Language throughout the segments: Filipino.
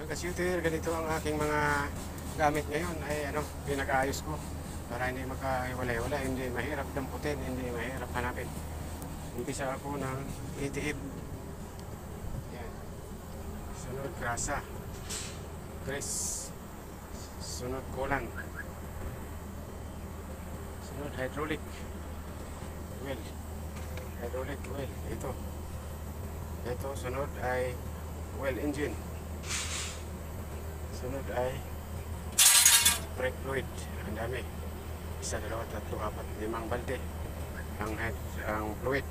Mga ka-shooter, ganito ang aking mga gamit ngayon ay pinag-ayos ko para hindi makahiwalay-wala, hindi mahirap damputin, hindi mahirap hanapin. Umpisa ako ng ATF. Yan. Sunod grasa. Grease. Sunod kulang. Sunod hydraulic oil. Hydraulic oil. Ito sunod ay oil engine. Sunod ay brake fluid. Ang dami. 1, 2, 3, 4, 5 balde ang fluid.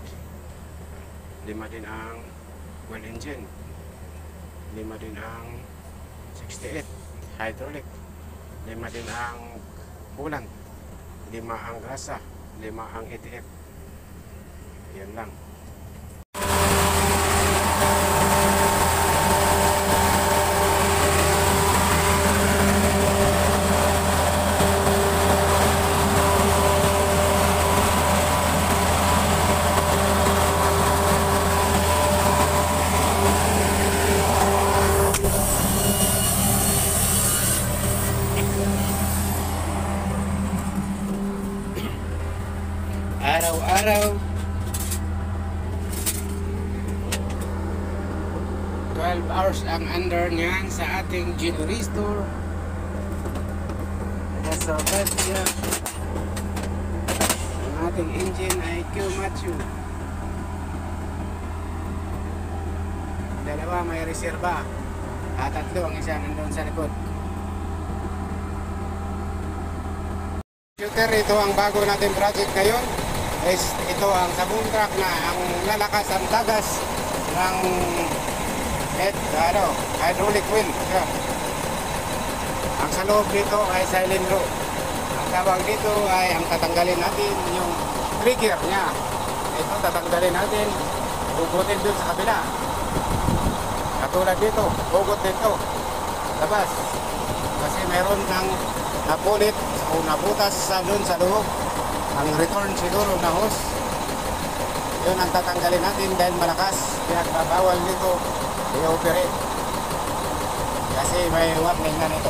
5 din ang oil engine. 5 din ang 68 hydraulic. 5 din ang coolant. 5 ang grasa. 5 ang ATF. Yan lang. Araw-araw 12 hours ang under niyan sa ating generator. Nag-survive siya. Ang ating engine ay Komatsu. Dalawa may reserva at 3 ang isa nandun sa likod. Shooter, ito ang bago natin project ngayon. Ito ang sabong truck na ang lalakas ang tagas ng hydraulic wheel. Ang sa loob dito ay silindro. Ang tawag dito ay ang tatanggalin natin yung trigger niya. Ito tatanggalin natin, hugutin dun sa kabila. Katulad dito, hugot dito labas kasi meron ng napulit o nabutas sa dun sa loob. Ang return siguro na hose, yun ang tatanggalin natin dahil malakas. Pinagbabawal nito i-operate kasi may warning na nito.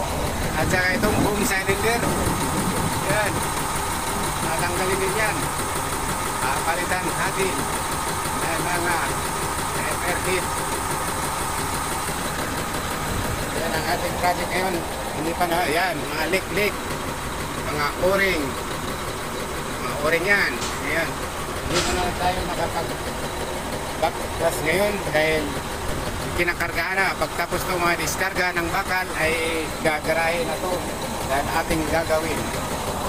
At saka itong boom cylinder, yan, tatanggalin din yan. Palitan natin ng mga air kit. Yan ang ating project ngayon. Hindi pa na, yan, mga leak, mga o-ring yan. Ayan. Dito na tayo nakapag-backgas ngayon dahil kinakargaan na. Pagtapos ito mga diskarga ng bakal ay gagarahin na ito dahil ating gagawin.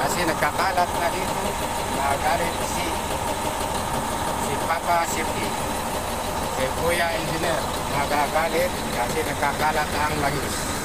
Kasi nagkakalat na dito. Nagalit si Papa Safety, si Kuya Engineer. Nagagalit kasi nagkakalat ang langis.